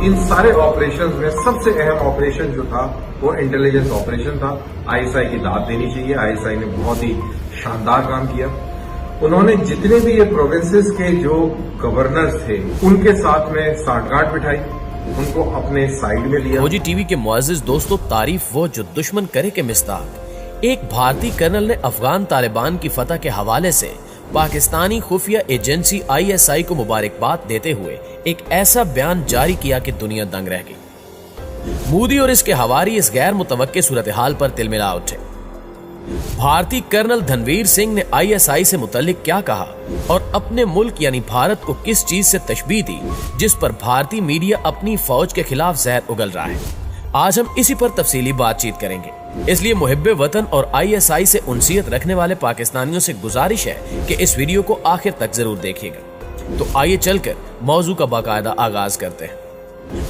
इन सारे ऑपरेशन में सबसे अहम ऑपरेशन जो था वो इंटेलिजेंस ऑपरेशन था। आईएसआई की दाद देनी चाहिए, आईएसआई ने बहुत ही शानदार काम किया। उन्होंने जितने भी ये प्रोविंसेस के जो गवर्नर्स थे उनके साथ में साठगांठ बिठाई, उनको अपने साइड में लिया। फौजी टीवी के मुअज़्ज़िज़ दोस्तों, तारीफ वो जो दुश्मन करे के मिस्ताक एक भारतीय कर्नल ने अफगान तालिबान की फतह के हवाले से पाकिस्तानी खुफिया एजेंसी आईएसआई को मुबारकबाद देते हुए एक ऐसा बयान जारी किया कि दुनिया दंग रह गई। मोदी और इसके हवारी इस गैर मुतवक्के सूरत हाल पर तिलमिला उठे। भारतीय कर्नल धनवीर सिंह ने आईएसआई से मुतल्लिक क्या कहा और अपने मुल्क यानी भारत को किस चीज से तशबीह दी जिस पर भारतीय मीडिया अपनी फौज के खिलाफ जहर उगल रहा है, आज हम इसी पर तफसीली बातचीत करेंगे। इसलिए मुहिब्बे वतन और आईएसआई से उनसियत रखने वाले पाकिस्तानियों से गुजारिश है कि इस वीडियो को आखिर तक जरूर देखिएगा। तो आइए चलकर मौजू का बाकायदा आगाज करते हैं।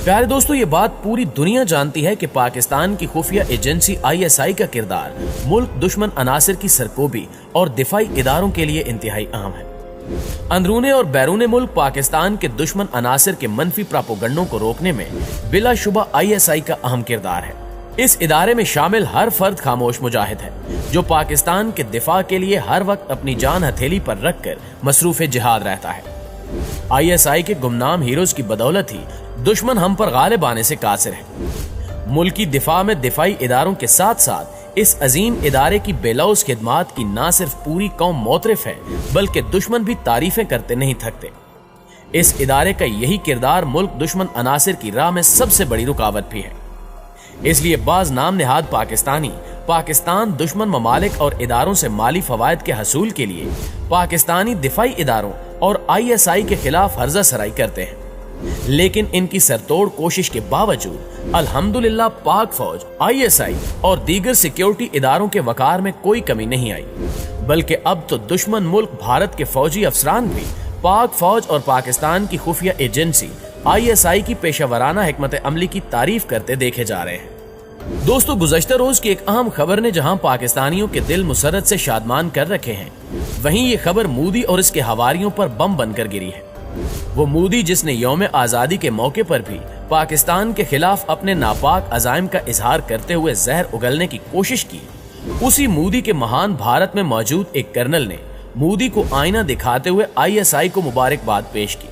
प्यारे दोस्तों, ये बात पूरी दुनिया जानती है कि पाकिस्तान की खुफिया एजेंसी आईएसआई का किरदार मुल्क दुश्मन अनासिर की सरकोबी और दिफाई इदारों के लिए इंतहाई अहम है। अंदरूने और बैरूने मुल्क पाकिस्तान के दुश्मन अनासिर के मनफी प्रापोगंडों को रोकने में बिलाशुबा आईएसआई का अहम किरदार है। इस इदारे में शामिल हर फर्द खामोश मुजाहिद है जो पाकिस्तान के दिफा के लिए हर वक्त अपनी जान हथेली पर रखकर मसरूफ जिहाद रहता है। आईएसआई के गुमनाम हीरोज की बदौलत ही दुश्मन हम पर गालिब आने से कासिर है। मुल्की दिफा में दिफाई इदारों के साथ साथ इस अजीम इदारे की बेलौस खिदमात की न सिर्फ पूरी कौम मोतरिफ है बल्कि दुश्मन भी तारीफें करते नहीं थकते। इस इदारे का यही किरदार मुल्क दुश्मन अनासिर की राह में सबसे बड़ी रुकावट भी है। इसलिए बाज नाम निहाद पाकिस्तान दुश्मन ममालिक और इदारों से माली फवायद के हसूल के लिए पाकिस्तानी दिफाई इदारों और आईएसआई के खिलाफ हर्जा सराई करते हैं, लेकिन इनकी सरतोड़ कोशिश के बावजूद अल्हम्दुलिल्लाह पाक फौज, आईएसआई और दीगर सिक्योरिटी इदारों के वकार में कोई कमी नहीं आई, बल्कि अब तो दुश्मन मुल्क भारत के फौजी अफसरान भी पाक फौज और पाकिस्तान की खुफिया एजेंसी आईएसआई की पेशावराना हिकमत अमली की तारीफ करते देखे जा रहे हैं। दोस्तों, गुज़श्ता रोज की एक अहम खबर ने जहां पाकिस्तानियों के दिल मुसरत से शादमान कर रखे हैं, वहीं ये खबर मोदी और इसके हवारियों पर बम बनकर गिरी है। वो मोदी जिसने यौम आजादी के मौके पर भी पाकिस्तान के खिलाफ अपने नापाक अजाइम का इजहार करते हुए जहर उगलने की कोशिश की, उसी मोदी के महान भारत में मौजूद एक कर्नल ने मोदी को आईना दिखाते हुए आईएसआई को मुबारकबाद पेश की,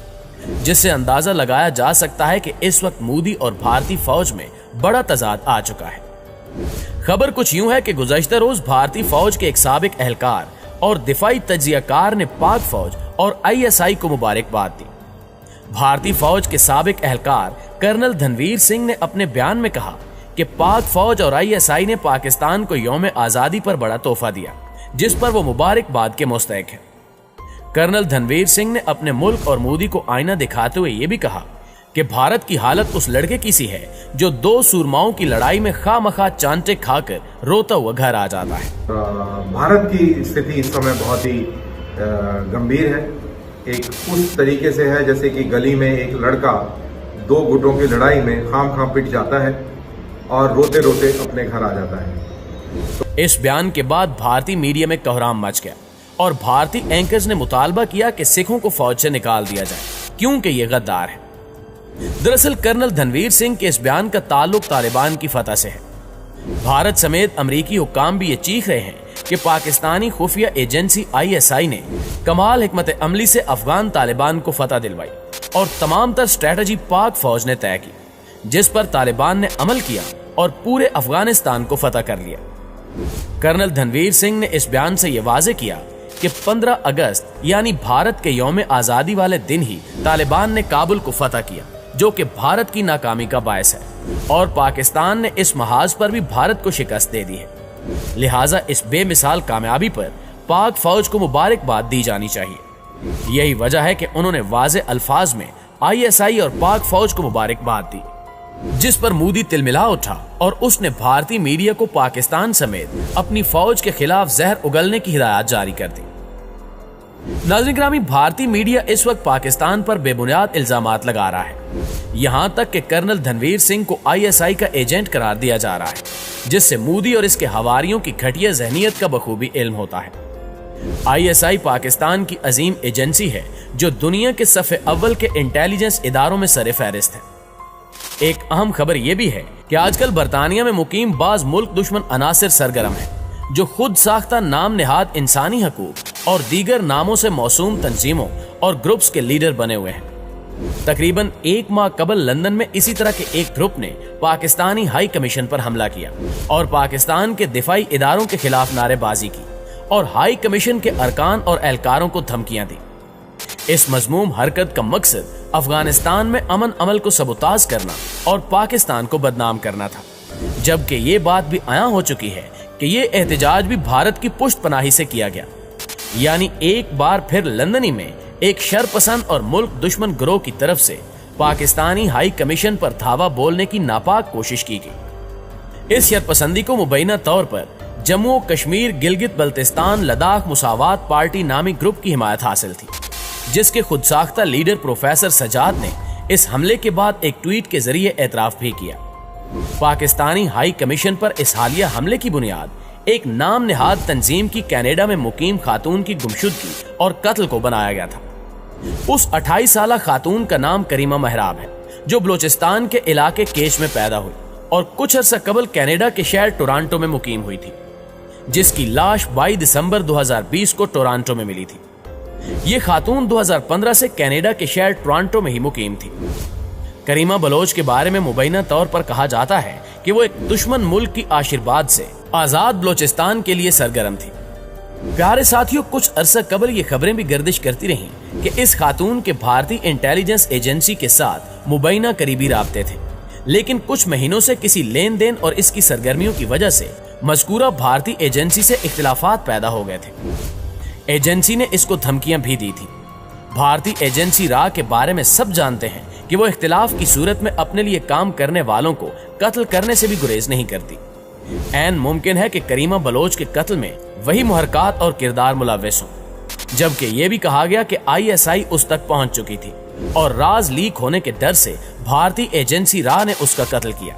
जिससे अंदाजा लगाया जा सकता है कि इस वक्त मोदी और भारतीय फौज में बड़ा तजाद आ चुका है। खबर कुछ यूं है कि गुज़श्ता रोज भारतीय फौज के एक साबिक एहलकार और दिफाई तज्जियाकार ने पाक फौज और आईएसआई को मुबारकबाद दी। भारतीय फौज के साबिक एहलकार कर्नल धनवीर सिंह ने अपने बयान में कहा कि पाक फौज और आईएसआई ने पाकिस्तान को यौम आजादी पर बड़ा तोहफा दिया, जिस पर वो मुबारकबाद के मुस्तहिक है। कर्नल धनवीर सिंह ने अपने मुल्क और मोदी को आईना दिखाते हुए ये भी कहा कि भारत की हालत उस लड़के की सी है जो दो सूरमाओं की लड़ाई में खामखा चांटे खाकर रोता हुआ घर आ जाता है। भारत की स्थिति इस समय बहुत ही गंभीर है। एक उस तरीके से है जैसे कि गली में एक लड़का दो गुटों की लड़ाई में खाम पिट जाता है और रोते रोते अपने घर आ जाता है। इस बयान के बाद भारतीय मीडिया में कोहराम मच गया और भारतीय एंकर्स ने मुतालबा किया कि सिखों को फौज से निकाल दिया जाए क्योंकि ये गद्दार है। दरअसल कर्नल धनवीर सिंह के इस बयान का ताल्लुक तालिबान की फतह से है। भारत समेत अमरीकी हुक्काम भी ये चीख रहे हैं कि पाकिस्तानी खुफिया एजेंसी आईएसआई ने कमाल हिकमत अमली से अफगान तालिबान को फतह दिलवाई और तमाम तर स्ट्रेटजी पाक फौज ने तय की, जिस पर तालिबान ने अमल किया और पूरे अफगानिस्तान को फतह कर लिया। कर्नल धनवीर सिंह ने इस बयान से यह वाज़ेह किया कि 15 अगस्त यानी भारत के यौम आजादी वाले दिन ही तालिबान ने काबुल को फतह किया, जो कि भारत की नाकामी का बायस है और पाकिस्तान ने इस महाज पर भी भारत को शिकस्त दे दी है। लिहाजा इस बेमिसाल कामयाबी पर पाक फौज को मुबारकबाद दी जानी चाहिए। यही वजह है कि उन्होंने वाज़ेह अल्फाज में आईएसआई और पाक फौज को मुबारकबाद दी, जिस पर मोदी तिलमिला उठा और उसने भारतीय मीडिया को पाकिस्तान समेत अपनी फौज के खिलाफ जहर उगलने की हिदायत जारी कर दी। नाज़रीन ग्रामी, भारतीय मीडिया इस वक्त पाकिस्तान पर बेबुनियाद इल्जामात लगा रहा है, यहां तक कि कर्नल धनवीर सिंह को आईएसआई का एजेंट करार दिया जा रहा है, जिससे मोदी और इसके हवारियों की घटिया जहनीत का बखूबी इल्म होता है। आईएसआई पाकिस्तान की अजीम एजेंसी है जो दुनिया के सफ़े अव्वल के इंटेलिजेंस इदारों में सरे फहरिस्त है। एक अहम खबर यह भी है कि आजकल बरतानिया में मुकीम बाज मुल्क दुश्मन अनासिर सरगर्म है, जो खुद साख्ता नाम निहाद इंसानी हकूक और दीगर नामों से मौसूम तंजीमों और ग्रुप्स के लीडर बने हुए हैं। तकरीबन 1 माह कबल लंदन में इसी तरह के एक ग्रुप ने पाकिस्तानी हाई कमीशन पर हमला किया और पाकिस्तान के दिफाई इदारों के खिलाफ नारेबाजी की और हाई कमीशन के अरकान और एहलकारों को धमकियां दी। इस मजमूम हरकत का मकसद अफगानिस्तान में अमन अमल को सबूताज करना और पाकिस्तान को बदनाम करना था, जबकि ये बात भी आया हो चुकी है कि ये एहतजाज भी भारत की पुष्ट पनाही से किया गया। यानी एक बार फिर लंदनी में एक शरपसंद और मुल्क दुश्मन गिरोह की तरफ से पाकिस्तानी हाई कमीशन पर धावा बोलने की नापाक कोशिश की गई। इस शरपसंदी को मुबैना तौर पर जम्मू कश्मीर गिलगित बल्तिस्तान लद्दाख मुसावात पार्टी नामी ग्रुप की हिमायत हासिल थी, जिसके खुद साख्ता लीडर प्रोफेसर सजाद ने इस हमले के बाद एक ट्वीट के जरिए एतराफ भी किया। पाकिस्तानी हाई कमीशन पर इस हालिया हमले की बुनियाद एक नाम निहाद तंजीम की कनाडा में मुकीम खातून की गुमशुदगी और कत्ल को बनाया गया था। उस 28 साला खातून का नाम करीमा महराब है, जो बलोचिस्तान के इलाके केच में पैदा हुई और कुछ अर्सा कबल कनाडा के शहर टोरंटो में मुकीम हुई थी, जिसकी लाश 22 दिसंबर 2020 को टोरंटो में मिली थी। ये खातून 2015 से कनाडा के शहर टोरंटो में ही मुकीम थी। करीमा बलोच के बारे में मुबैना तौर पर कहा जाता है कि वो एक दुश्मन मुल्क की आशीर्वाद से आजाद बलोचिस्तान के लिए सरगर्म थी। प्यारे साथियों, कुछ अरसा कबल ये खबरें भी गर्दिश करती रहीं कि इस खातून के भारतीय इंटेलिजेंस एजेंसी के साथ मुबैना करीबी राब्ते थे, लेकिन कुछ महीनों से किसी लेन देन और इसकी सरगर्मियों की वजह से मज़कूरा भारतीय एजेंसी से इख्तिलाफात पैदा हो गए थे। एजेंसी ने इसको धमकियां भी दी थी। भारतीय एजेंसी रा के बारे में सब जानते हैं कि वो इख्तिलाफ की सूरत में अपने लिए काम करने वालों को कत्ल करने से भी गुरेज नहीं करती। ऐन मुमकिन है कि करीमा बलोच के कत्ल में वही मुहरकात और किरदार मुलव्वस हों, जबकि यह भी कहा गया कि ISI उस तक पहुंच चुकी थी और राज लीक होने के डर से भारतीय एजेंसी रा ने उसका कत्ल किया।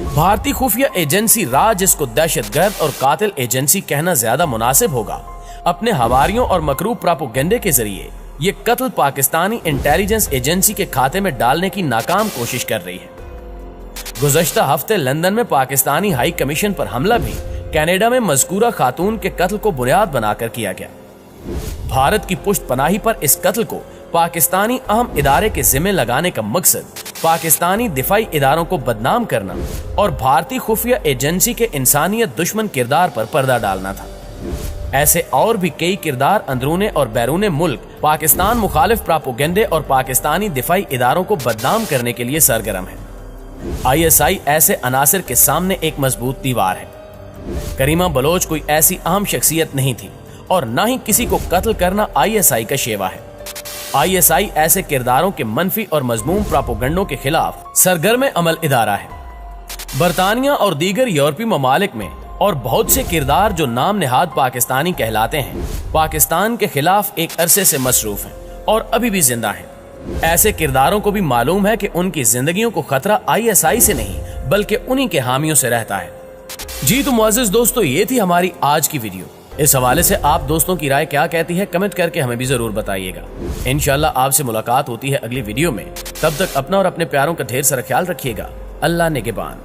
भारतीय खुफिया एजेंसी रा, जिसको दहशतगर्द और कातिल एजेंसी कहना ज्यादा मुनासिब होगा, अपने हवारियों और मकरूब प्रोपेगेंडे के जरिए ये कत्ल पाकिस्तानी इंटेलिजेंस एजेंसी के खाते में डालने की नाकाम कोशिश कर रही है। गुज़श्ता हफ्ते लंदन में पाकिस्तानी हाई कमीशन पर हमला भी कनाडा में मज़कूरा खातून के कत्ल को बुनियाद बनाकर किया गया। भारत की पुष्ट पनाही पर इस कत्ल को पाकिस्तानी अहम इदारे के जिम्मे लगाने का मकसद पाकिस्तानी दिफाई इदारों को बदनाम करना और भारतीय खुफिया एजेंसी के इंसानियत दुश्मन किरदार पर पर्दा डालना था। ऐसे और भी कई किरदार अंदरूने और बैरूने मुल्क पाकिस्तान मुखालिफ प्रोपेगेंडे और पाकिस्तानी दिफाई इदारों को बदनाम करने के लिए सरगर्म है। ISI ऐसे अनासिर के सामने एक मजबूत दीवार है। करीमा बलोच कोई ऐसी अहम शख्सियत नहीं थी और न ही किसी को कत्ल करना ISI का शेवा है। ISI ऐसे किरदारों के मनफी और मजमूम प्रोपेगेंडों के खिलाफ सरगर्म अमल इदारा है। बरतानिया और दीगर यूरोपीय ममालिक में और बहुत से किरदार जो नाम निहाद पाकिस्तानी कहलाते हैं, पाकिस्तान के खिलाफ एक अरसे से मसरूफ हैं और अभी भी जिंदा हैं। ऐसे किरदारों को भी मालूम है कि उनकी जिंदगियों को खतरा ISI से नहीं बल्कि उन्हीं के हामियों से रहता है। जी तो मुअज़्ज़िज़ दोस्तों, ये थी हमारी आज की वीडियो। इस हवाले से आप दोस्तों की राय क्या कहती है, कमेंट करके हमें भी जरूर बताइएगा। इंशाल्लाह आपसे मुलाकात होती है अगली वीडियो में। तब तक अपना और अपने प्यारों का ढेर सारा ख्याल रखिएगा। अल्लाह निगहबान।